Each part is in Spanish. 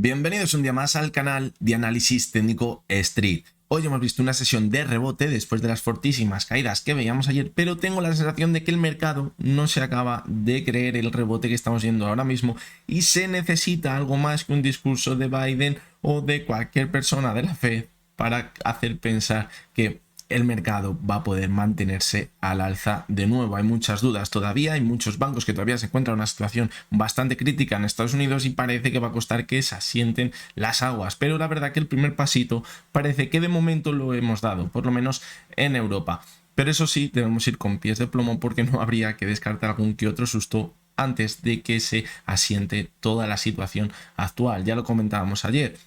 Bienvenidos un día más al canal de análisis técnico Street. Hoy hemos visto una sesión de rebote después de las fortísimas caídas que veíamos ayer, pero tengo la sensación de que el mercado no se acaba de creer el rebote que estamos viendo ahora mismo y se necesita algo más que un discurso de Biden o de cualquier persona de la Fed para hacer pensar que el mercado va a poder mantenerse al alza de nuevo. Hay muchas dudas todavía, hay muchos bancos que todavía se encuentran en una situación bastante crítica en Estados Unidos y parece que va a costar que se asienten las aguas, pero la verdad que el primer pasito parece que de momento lo hemos dado, por lo menos en Europa. Pero eso sí, debemos ir con pies de plomo porque no habría que descartar algún que otro susto antes de que se asiente toda la situación actual. Ya lo comentábamos ayer.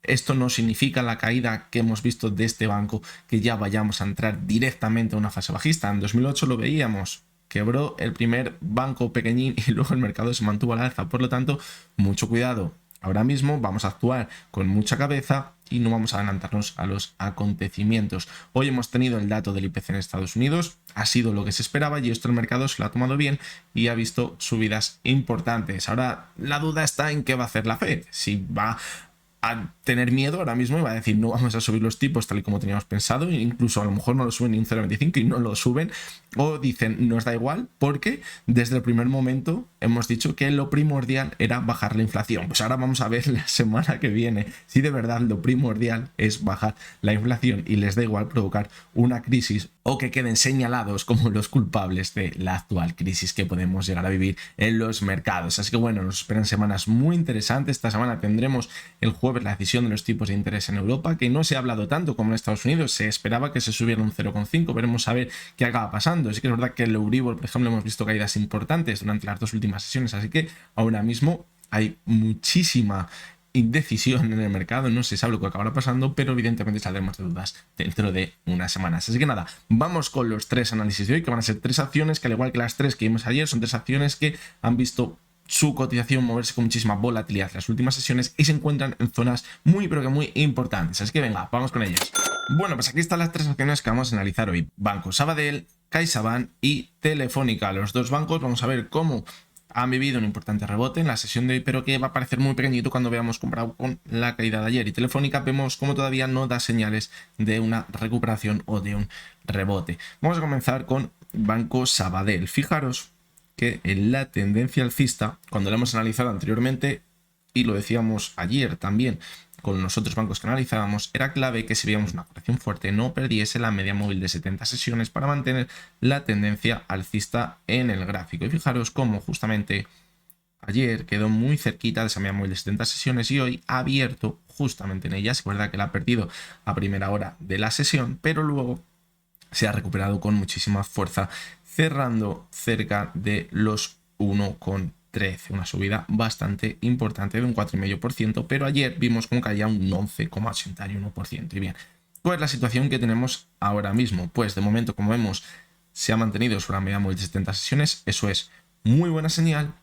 Esto no significa la caída que hemos visto de este banco que ya vayamos a entrar directamente a una fase bajista. En 2008 lo veíamos, quebró el primer banco pequeñín y luego el mercado se mantuvo al alza. Por lo tanto, mucho cuidado. Ahora mismo vamos a actuar con mucha cabeza y no vamos a adelantarnos a los acontecimientos. Hoy hemos tenido el dato del IPC en Estados Unidos, ha sido lo que se esperaba y esto el mercado se lo ha tomado bien y ha visto subidas importantes. Ahora la duda está en qué va a hacer la Fed, si va a tener miedo ahora mismo y va a decir no vamos a subir los tipos tal y como teníamos pensado, e incluso a lo mejor no lo suben ni un 0,25 y no lo suben, o dicen nos da igual porque desde el primer momento hemos dicho que lo primordial era bajar la inflación. Pues ahora vamos a ver la semana que viene si de verdad lo primordial es bajar la inflación y les da igual provocar una crisis o que queden señalados como los culpables de la actual crisis que podemos llegar a vivir en los mercados. Así que bueno, nos esperan semanas muy interesantes. Esta semana tendremos el jueves la decisión de los tipos de interés en Europa, que no se ha hablado tanto como en Estados Unidos. Se esperaba que se subiera un 0,5, veremos a ver qué acaba pasando. Así que es verdad que el Euribor, por ejemplo, hemos visto caídas importantes durante las dos últimas sesiones, así que ahora mismo hay muchísima indecisión en el mercado, no se sabe lo que acabará pasando, pero evidentemente saldremos de dudas dentro de unas semanas. Así que nada, vamos con los tres análisis de hoy, que van a ser tres acciones que, al igual que las tres que vimos ayer, son tres acciones que han visto su cotización moverse con muchísima volatilidad en las últimas sesiones y se encuentran en zonas muy pero que muy importantes. Así que venga, vamos con ellas. Bueno, pues aquí están las tres acciones que vamos a analizar hoy: Banco Sabadell, CaixaBank y Telefónica. Los dos bancos vamos a ver cómo han vivido un importante rebote en la sesión de hoy, pero que va a parecer muy pequeñito cuando veamos comparado con la caída de ayer. Y Telefónica vemos como todavía no da señales de una recuperación o de un rebote. Vamos a comenzar con Banco Sabadell. Fijaros que en la tendencia alcista, cuando la hemos analizado anteriormente, y lo decíamos ayer también con los otros bancos que analizábamos, era clave que si veíamos una corrección fuerte no perdiese la media móvil de 70 sesiones para mantener la tendencia alcista en el gráfico. Y fijaros cómo justamente ayer quedó muy cerquita de esa media móvil de 70 sesiones y hoy ha abierto justamente en ella. Es verdad que la ha perdido a primera hora de la sesión, pero luego se ha recuperado con muchísima fuerza, cerrando cerca de los 1,13, una subida bastante importante de un 4,5%, pero ayer vimos como caía un 11,81%. Y bien, ¿cuál es la situación que tenemos ahora mismo? Pues de momento, como vemos, se ha mantenido sobre la media móvil de 70 sesiones, eso es muy buena señal,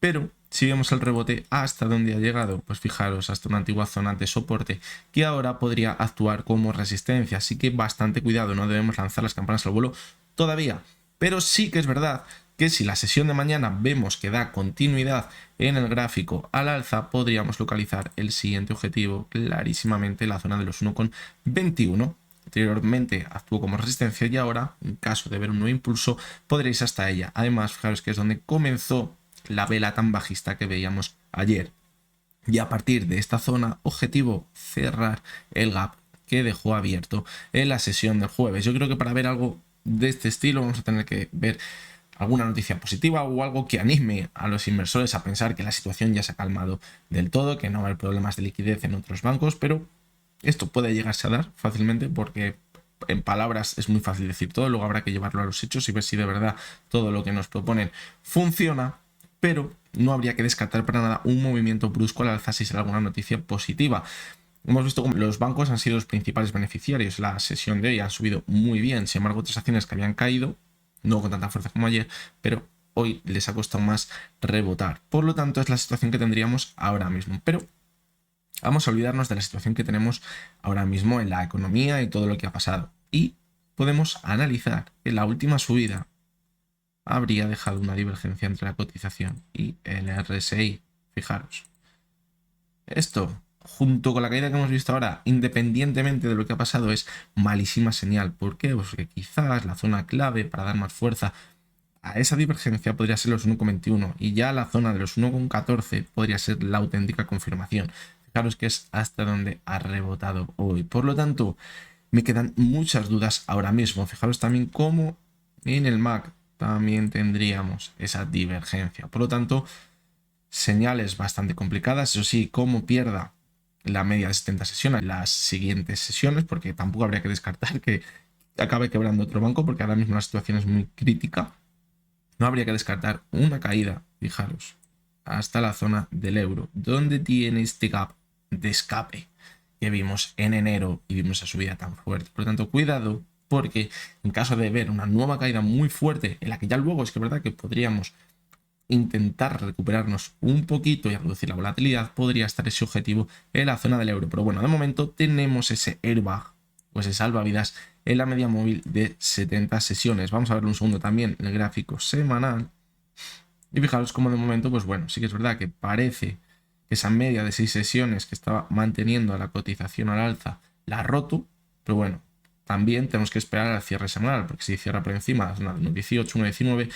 pero si vemos el rebote hasta donde ha llegado, pues fijaros, hasta una antigua zona de soporte que ahora podría actuar como resistencia, así que bastante cuidado, no debemos lanzar las campanas al vuelo todavía. Pero sí que es verdad que si la sesión de mañana vemos que da continuidad en el gráfico al alza, podríamos localizar el siguiente objetivo clarísimamente, la zona de los 1,21. Anteriormente actuó como resistencia y ahora, en caso de ver un nuevo impulso, podréis hasta ella. Además, fijaros que es donde comenzó la vela tan bajista que veíamos ayer. Y a partir de esta zona, objetivo cerrar el gap que dejó abierto en la sesión del jueves. Yo creo que para ver algo de este estilo vamos a tener que ver alguna noticia positiva o algo que anime a los inversores a pensar que la situación ya se ha calmado del todo, que no va a haber problemas de liquidez en otros bancos, pero esto puede llegarse a dar fácilmente porque en palabras es muy fácil decir todo, luego habrá que llevarlo a los hechos y ver si de verdad todo lo que nos proponen funciona, pero no habría que descartar para nada un movimiento brusco al alza si sale alguna noticia positiva. Hemos visto cómo los bancos han sido los principales beneficiarios. La sesión de hoy ha subido muy bien, sin embargo otras acciones que habían caído, no con tanta fuerza como ayer, pero hoy les ha costado más rebotar. Por lo tanto es la situación que tendríamos ahora mismo, pero vamos a olvidarnos de la situación que tenemos ahora mismo en la economía y todo lo que ha pasado. Y podemos analizar que la última subida habría dejado una divergencia entre la cotización y el RSI. Fijaros. Esto, junto con la caída que hemos visto ahora, independientemente de lo que ha pasado, es malísima señal. ¿Por qué? Pues porque quizás la zona clave para dar más fuerza a esa divergencia podría ser los 1,21 y ya la zona de los 1,14 podría ser la auténtica confirmación. Fijaros que es hasta donde ha rebotado hoy. Por lo tanto, me quedan muchas dudas ahora mismo. Fijaros también cómo en el MAC también tendríamos esa divergencia. Por lo tanto, señales bastante complicadas. Eso sí, cómo pierda la media de 70 sesiones en las siguientes sesiones, porque tampoco habría que descartar que acabe quebrando otro banco, porque ahora mismo la situación es muy crítica. No habría que descartar una caída, fijaros, hasta la zona del euro, donde tiene este gap de escape que vimos en enero y vimos esa subida tan fuerte. Por lo tanto, cuidado, porque en caso de ver una nueva caída muy fuerte, en la que ya luego es que es verdad que podríamos intentar recuperarnos un poquito y reducir la volatilidad, podría estar ese objetivo en la zona del euro. Pero bueno, de momento tenemos ese airbag, pues ese salvavidas en la media móvil de 70 sesiones. Vamos a ver un segundo también el gráfico semanal. Y fijaros cómo de momento, pues bueno, sí que es verdad que parece que esa media de 6 sesiones que estaba manteniendo a la cotización al alza la ha roto, pero bueno, también tenemos que esperar al cierre semanal, porque si cierra por encima de 1,18, 1,19,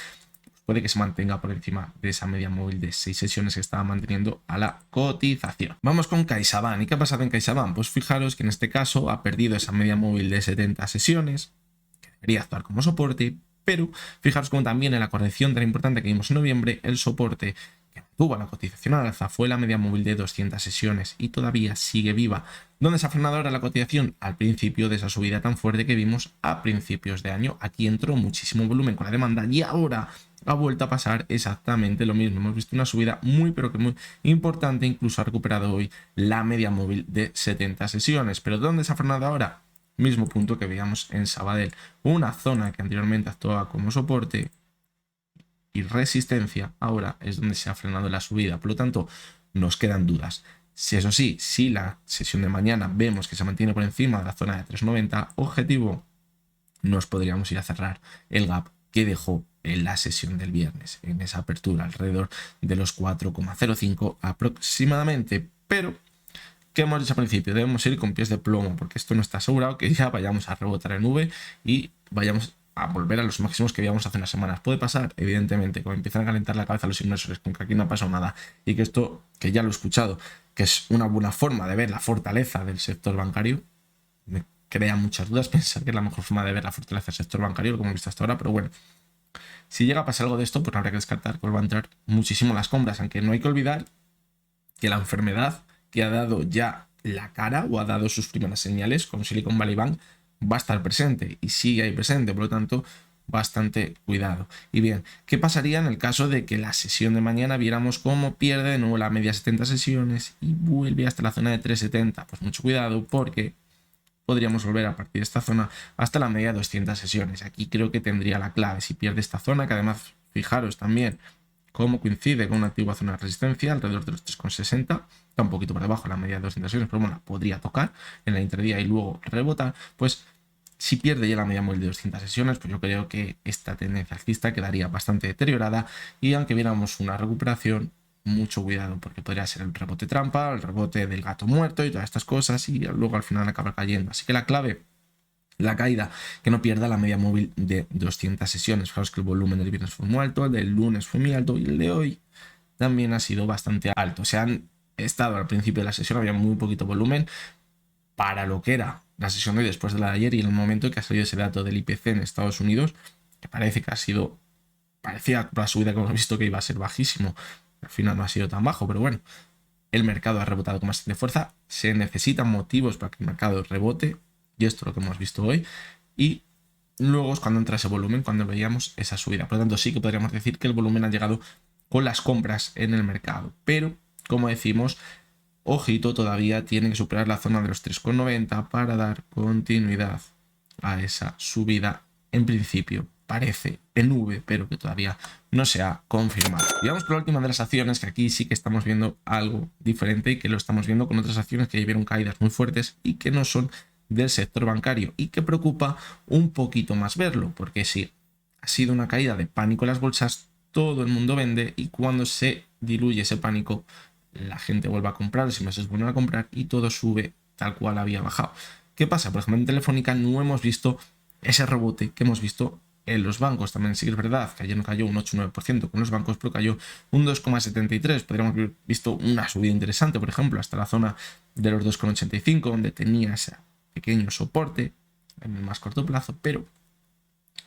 puede que se mantenga por encima de esa media móvil de 6 sesiones que estaba manteniendo a la cotización. Vamos con CaixaBank. ¿Y qué ha pasado en CaixaBank? Pues fijaros que en este caso ha perdido esa media móvil de 70 sesiones, que debería actuar como soporte, pero fijaros como también en la corrección tan importante que vimos en noviembre, el soporte que tuvo la cotización al alza fue la media móvil de 200 sesiones y todavía sigue viva. ¿Dónde se ha frenado ahora la cotización? Al principio de esa subida tan fuerte que vimos a principios de año. Aquí entró muchísimo volumen con la demanda y ahora ha vuelto a pasar exactamente lo mismo. Hemos visto una subida muy pero que muy importante, incluso ha recuperado hoy la media móvil de 70 sesiones. ¿Pero dónde se ha frenado ahora? Mismo punto que veíamos en Sabadell, una zona que anteriormente actuaba como soporte y resistencia, ahora es donde se ha frenado la subida. Por lo tanto, nos quedan dudas. Si eso sí, si la sesión de mañana vemos que se mantiene por encima de la zona de 3,90, objetivo, nos podríamos ir a cerrar el gap que dejó en la sesión del viernes, en esa apertura alrededor de los 4,05 aproximadamente. Pero, ¿qué hemos dicho al principio? Debemos ir con pies de plomo, porque esto no está asegurado que ya vayamos a rebotar en V y vayamos a volver a los máximos que veíamos hace unas semanas. Puede pasar, evidentemente, como empiezan a calentar la cabeza los inversores con que aquí no ha pasado nada y que esto, que ya lo he escuchado, que es una buena forma de ver la fortaleza del sector bancario, me crea muchas dudas pensar que es la mejor forma de ver la fortaleza del sector bancario, lo que hemos visto hasta ahora, pero bueno, si llega a pasar algo de esto, pues no habrá que descartar que va a entrar muchísimo las compras, aunque no hay que olvidar que la enfermedad que ha dado ya la cara o ha dado sus primeras señales con Silicon Valley Bank va a estar presente y sigue ahí presente, por lo tanto, bastante cuidado. Y bien, ¿qué pasaría en el caso de que la sesión de mañana viéramos cómo pierde de nuevo la media 70 sesiones y vuelve hasta la zona de 3,70? Pues mucho cuidado porque podríamos volver a partir de esta zona hasta la media de 200 sesiones. Aquí creo que tendría la clave. Si pierde esta zona, que además, fijaros también cómo coincide con una antigua zona de resistencia alrededor de los 3,60, está un poquito por debajo de la media de 200 sesiones, pero bueno, podría tocar en la intradía y luego rebotar. Pues si pierde ya la media móvil de 200 sesiones, pues yo creo que esta tendencia alcista quedaría bastante deteriorada y aunque viéramos una recuperación, mucho cuidado porque podría ser el rebote trampa, el rebote del gato muerto y todas estas cosas y luego al final acaba cayendo. Así que la clave, la caída, que no pierda la media móvil de 200 sesiones. Fijaos que el volumen del viernes fue muy alto, el del lunes fue muy alto y el de hoy también ha sido bastante alto. Se han estado al principio de la sesión, había muy poquito volumen para lo que era la sesión de hoy después de la de ayer y en el momento en que ha salido ese dato del IPC en Estados Unidos, que parece que ha sido, parecía la subida que hemos visto que iba a ser bajísimo, al final no ha sido tan bajo, pero bueno, el mercado ha rebotado con bastante fuerza, se necesitan motivos para que el mercado rebote y esto es lo que hemos visto hoy y luego es cuando entra ese volumen, cuando veíamos esa subida. Por lo tanto, sí que podríamos decir que el volumen ha llegado con las compras en el mercado, pero como decimos, ojito, todavía tiene que superar la zona de los 3,90 para dar continuidad a esa subida. En principio parece en V, pero que todavía no se ha confirmado. Y vamos con la última de las acciones, que aquí sí que estamos viendo algo diferente y que lo estamos viendo con otras acciones que vieron caídas muy fuertes y que no son del sector bancario y que preocupa un poquito más verlo, porque sí, ha sido una caída de pánico en las bolsas, todo el mundo vende y cuando se diluye ese pánico la gente vuelve a comprar, los inversores vuelven a comprar y todo sube tal cual había bajado. ¿Qué pasa? Por ejemplo, en Telefónica no hemos visto ese rebote que hemos visto en los bancos. También sí que es verdad que ayer no cayó un 8-9% con los bancos, pero cayó un 2,73%. Podríamos haber visto una subida interesante, por ejemplo, hasta la zona de los 2,85, donde tenía ese pequeño soporte en el más corto plazo, pero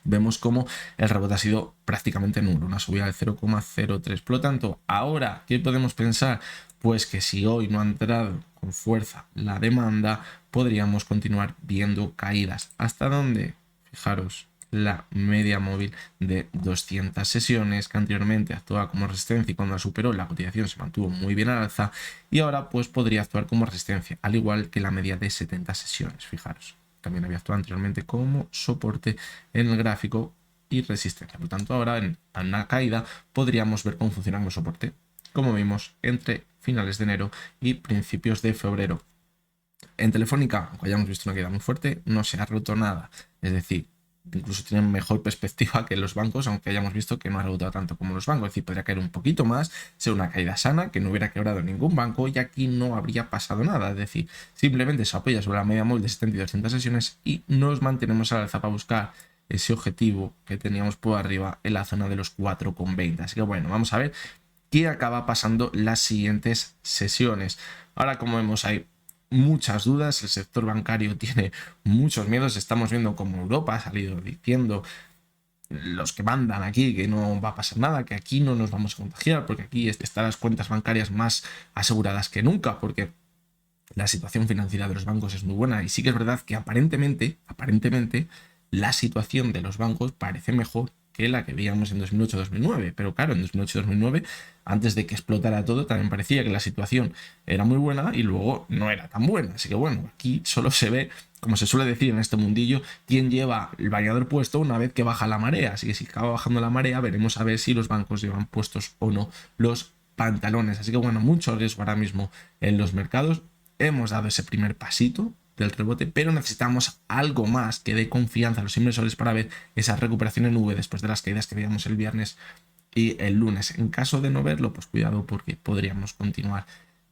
vemos como el rebote ha sido prácticamente nulo, una subida del 0,03. Por lo tanto, ahora, ¿qué podemos pensar? Pues que si hoy no ha entrado con fuerza la demanda, podríamos continuar viendo caídas. ¿Hasta dónde? Fijaros, la media móvil de 200 sesiones, que anteriormente actuaba como resistencia y cuando la superó la cotización se mantuvo muy bien al alza, y ahora pues podría actuar como resistencia, al igual que la media de 70 sesiones, fijaros. También había actuado anteriormente como soporte en el gráfico y resistencia. Por lo tanto, ahora en una caída podríamos ver cómo funciona como soporte, como vimos entre finales de enero y principios de febrero. En Telefónica, aunque hayamos visto una caída muy fuerte, no se ha roto nada. Es decir, incluso tienen mejor perspectiva que los bancos, aunque hayamos visto que no ha rebotado tanto como los bancos. Es decir, podría caer un poquito más, ser una caída sana, que no hubiera quebrado ningún banco y aquí no habría pasado nada. Es decir, simplemente se apoya sobre la media móvil de 70 y 200 sesiones y nos mantenemos al alza para buscar ese objetivo que teníamos por arriba en la zona de los 4,20. Así que bueno, vamos a ver qué acaba pasando las siguientes sesiones. Ahora, como vemos, hay muchas dudas, el sector bancario tiene muchos miedos, estamos viendo como Europa ha salido diciendo, los que mandan aquí, que no va a pasar nada, que aquí no nos vamos a contagiar, porque aquí están las cuentas bancarias más aseguradas que nunca, porque la situación financiera de los bancos es muy buena. Y sí que es verdad que aparentemente, la situación de los bancos parece mejor que la que veíamos en 2008-2009. Pero claro, en 2008-2009, antes de que explotara todo, también parecía que la situación era muy buena y luego no era tan buena. Así que bueno, aquí solo se ve, como se suele decir en este mundillo, quién lleva el bañador puesto una vez que baja la marea. Así que si acaba bajando la marea, veremos a ver si los bancos llevan puestos o no los pantalones. Así que bueno, mucho riesgo ahora mismo en los mercados. Hemos dado ese primer pasito del rebote, pero necesitamos algo más que dé confianza a los inversores para ver esa recuperación en V después de las caídas que veíamos el viernes y el lunes. En caso de no verlo, pues cuidado porque podríamos continuar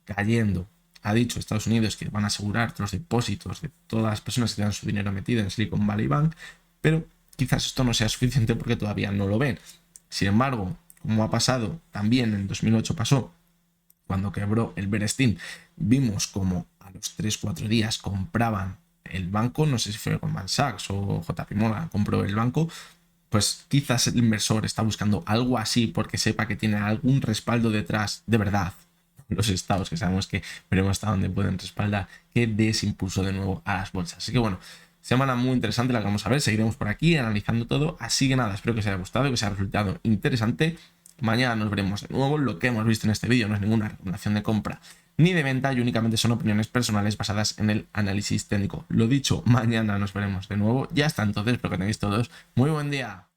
cayendo. Ha dicho Estados Unidos que van a asegurar los depósitos de todas las personas que tengan su dinero metido en Silicon Valley Bank, pero quizás esto no sea suficiente porque todavía no lo ven. Sin embargo, como ha pasado, también en 2008 pasó, cuando quebró el Bear Stearns, vimos como a los 3-4 días compraban el banco, no sé si fue Goldman Sachs o JP Morgan compró el banco, pues quizás el inversor está buscando algo así porque sepa que tiene algún respaldo detrás de verdad. Los estados que sabemos que veremos hasta dónde pueden respaldar, que dé ese impulso de nuevo a las bolsas. Así que bueno, semana muy interesante la que vamos a ver, seguiremos por aquí analizando todo, así que nada, espero que os haya gustado, que os haya resultado interesante. Mañana nos veremos de nuevo. Lo que hemos visto en este vídeo no es ninguna recomendación de compra ni de venta y únicamente son opiniones personales basadas en el análisis técnico. Lo dicho, mañana nos veremos de nuevo. Ya está, entonces, espero que tengáis todos muy buen día.